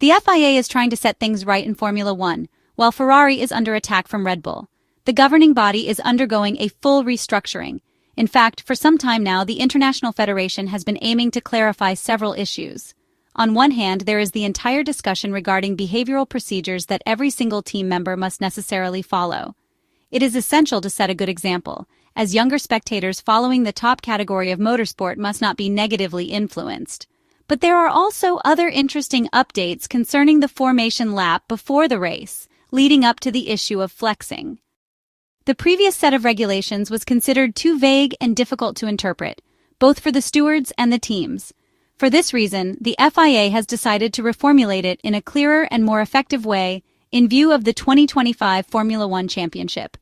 The FIA is trying to set things right in Formula One, while Ferrari is under attack from Red Bull. The governing body is undergoing a full restructuring. In fact, for some time now, the International Federation has been aiming to clarify several issues. On one hand, there is the entire discussion regarding behavioral procedures that every single team member must necessarily follow. It is essential to set a good example, as younger spectators following the top category of motorsport must not be negatively influenced. But there are also other interesting updates concerning the formation lap before the race, leading up to the issue of flexing. The previous set of regulations was considered too vague and difficult to interpret, both for the stewards and the teams. For this reason, the FIA has decided to reformulate it in a clearer and more effective way in view of the 2025 Formula One Championship.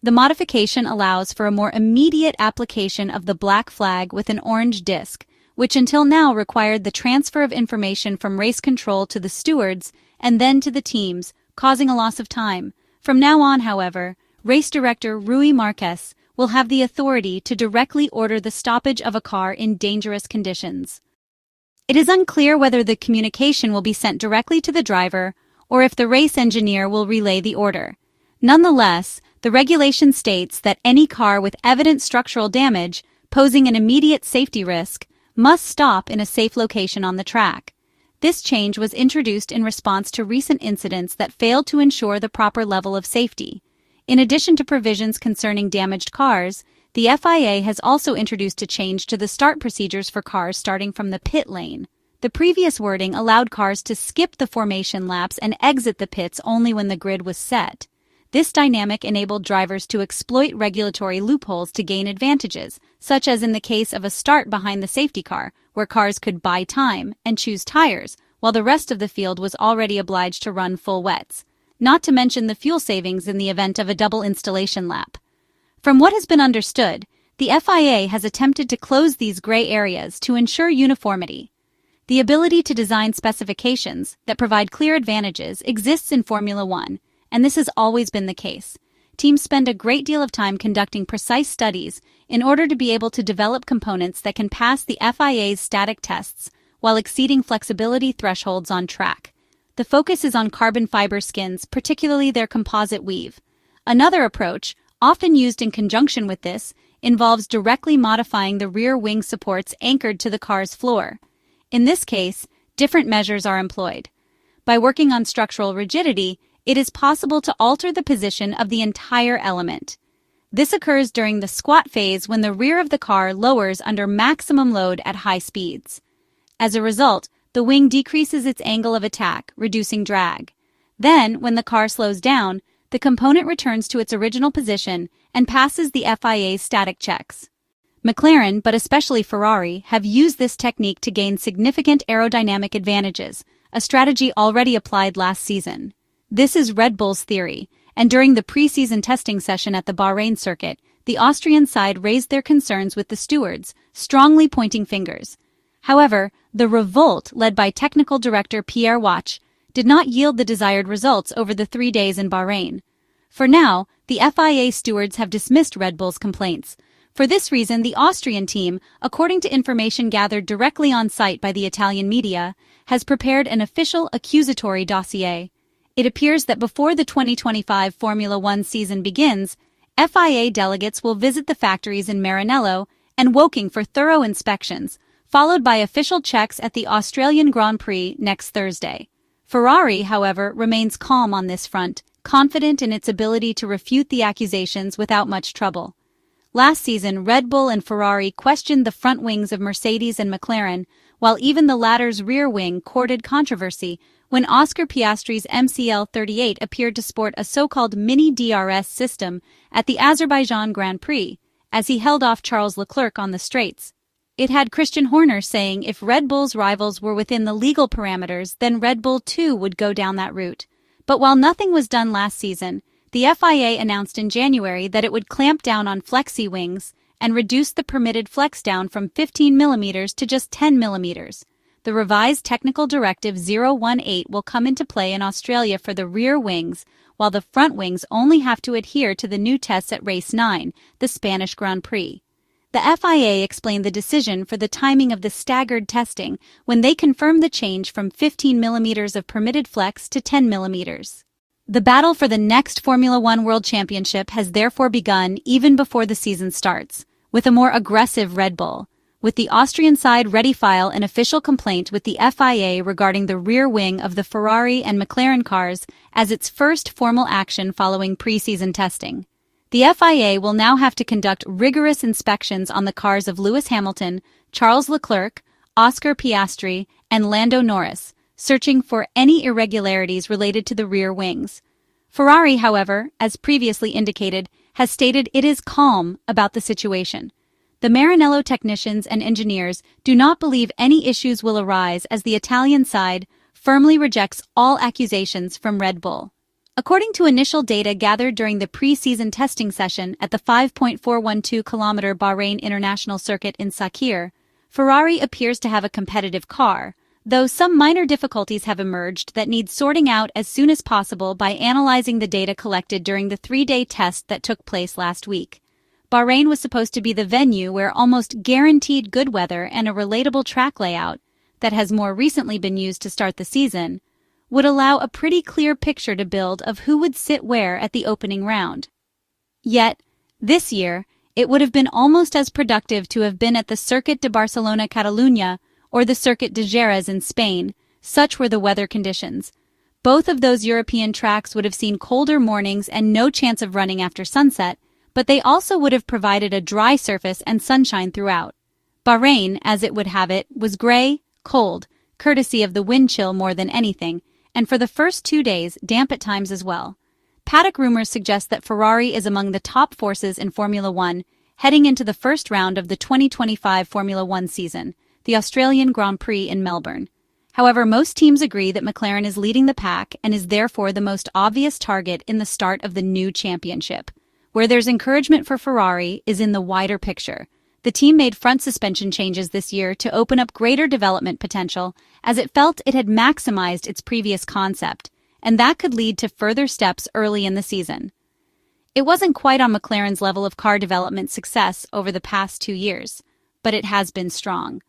The modification allows for a more immediate application of the black flag with an orange disc, which until now required the transfer of information from race control to the stewards and then to the teams, causing a loss of time. From now on, however, race director Rui Marques will have the authority to directly order the stoppage of a car in dangerous conditions. It is unclear whether the communication will be sent directly to the driver or if the race engineer will relay the order. Nonetheless, the regulation states that any car with evident structural damage, posing an immediate safety risk, must stop in a safe location on the track. This change was introduced in response to recent incidents that failed to ensure the proper level of safety. In addition to provisions concerning damaged cars, the FIA has also introduced a change to the start procedures for cars starting from the pit lane. The previous wording allowed cars to skip the formation laps and exit the pits only when the grid was set. This dynamic enabled drivers to exploit regulatory loopholes to gain advantages, such as in the case of a start behind the safety car, where cars could buy time and choose tires, while the rest of the field was already obliged to run full wets. Not to mention the fuel savings in the event of a double installation lap. From what has been understood, the FIA has attempted to close these gray areas to ensure uniformity. The ability to design specifications that provide clear advantages exists in Formula One, and this has always been the case. Teams spend a great deal of time conducting precise studies in order to be able to develop components that can pass the FIA's static tests while exceeding flexibility thresholds on track. The focus is on carbon fiber skins, particularly their composite weave. Another approach, often used in conjunction with this, involves directly modifying the rear wing supports anchored to the car's floor. In this case, different measures are employed. By working on structural rigidity, it is possible to alter the position of the entire element. This occurs during the squat phase when the rear of the car lowers under maximum load at high speeds. As a result, the wing decreases its angle of attack, reducing drag. Then, when the car slows down, the component returns to its original position and passes the FIA's static checks. McLaren, but especially Ferrari, have used this technique to gain significant aerodynamic advantages, a strategy already applied last season. This is Red Bull's theory, and during the pre-season testing session at the Bahrain circuit, the Austrian side raised their concerns with the stewards, strongly pointing fingers. However, the revolt, led by technical director Pierre Watch, did not yield the desired results over the 3 days in Bahrain. For now, the FIA stewards have dismissed Red Bull's complaints. For this reason, the Austrian team, according to information gathered directly on site by the Italian media, has prepared an official accusatory dossier. It appears that before the 2025 Formula One season begins, FIA delegates will visit the factories in Maranello and Woking for thorough inspections, followed by official checks at the Australian Grand Prix next Thursday. Ferrari, however, remains calm on this front, confident in its ability to refute the accusations without much trouble. Last season, Red Bull and Ferrari questioned the front wings of Mercedes and McLaren, while even the latter's rear wing courted controversy when Oscar Piastri's MCL-38 appeared to sport a so-called mini DRS system at the Azerbaijan Grand Prix, as he held off Charles Leclerc on the straights. It had Christian Horner saying if Red Bull's rivals were within the legal parameters, then Red Bull too would go down that route. But while nothing was done last season, the FIA announced in January that it would clamp down on Flexi-wings and reduce the permitted flex down from 15 mm to just 10 mm. The revised Technical Directive 018 will come into play in Australia for the rear wings, while the front wings only have to adhere to the new tests at Race 9, the Spanish Grand Prix. The FIA explained the decision for the timing of the staggered testing when they confirmed the change from 15 millimeters of permitted flex to 10 millimeters. The battle for the next Formula One World Championship has therefore begun even before the season starts, with a more aggressive Red Bull, with the Austrian side ready to file an official complaint with the FIA regarding the rear wing of the Ferrari and McLaren cars as its first formal action following pre-season testing. The FIA will now have to conduct rigorous inspections on the cars of Lewis Hamilton, Charles Leclerc, Oscar Piastri, and Lando Norris, searching for any irregularities related to the rear wings. Ferrari, however, as previously indicated, has stated it is calm about the situation. The Maranello technicians and engineers do not believe any issues will arise as the Italian side firmly rejects all accusations from Red Bull. According to initial data gathered during the pre-season testing session at the 5.412-kilometer Bahrain International Circuit in Sakhir, Ferrari appears to have a competitive car, though some minor difficulties have emerged that need sorting out as soon as possible by analyzing the data collected during the 3-day test that took place last week. Bahrain was supposed to be the venue where almost guaranteed good weather and a relatable track layout, that has more recently been used to start the season, would allow a pretty clear picture to build of who would sit where at the opening round. Yet, this year, it would have been almost as productive to have been at the Circuit de Barcelona-Catalunya or the Circuit de Jerez in Spain, such were the weather conditions. Both of those European tracks would have seen colder mornings and no chance of running after sunset, but they also would have provided a dry surface and sunshine throughout. Bahrain, as it would have it, was gray, cold, courtesy of the wind chill more than anything, and for the first 2 days, damp at times as well. Paddock rumors suggest that Ferrari is among the top forces in Formula One, heading into the first round of the 2025 Formula One season, the Australian Grand Prix in Melbourne. However, most teams agree that McLaren is leading the pack and is therefore the most obvious target in the start of the new championship. Where there's encouragement for Ferrari is in the wider picture. The team made front suspension changes this year to open up greater development potential, as it felt it had maximized its previous concept, and that could lead to further steps early in the season. It wasn't quite on McLaren's level of car development success over the past 2 years, but it has been strong.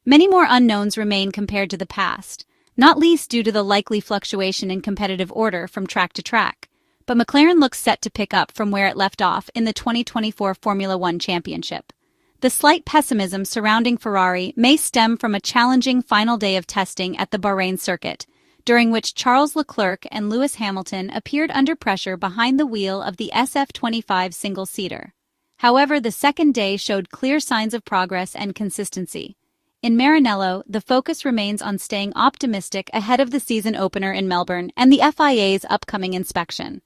Many more unknowns remain compared to the past, not least due to the likely fluctuation in competitive order from track to track, but McLaren looks set to pick up from where it left off in the 2024 Formula One Championship. The slight pessimism surrounding Ferrari may stem from a challenging final day of testing at the Bahrain circuit, during which Charles Leclerc and Lewis Hamilton appeared under pressure behind the wheel of the SF25 single-seater. However, the second day showed clear signs of progress and consistency. In Maranello, the focus remains on staying optimistic ahead of the season opener in Melbourne and the FIA's upcoming inspection.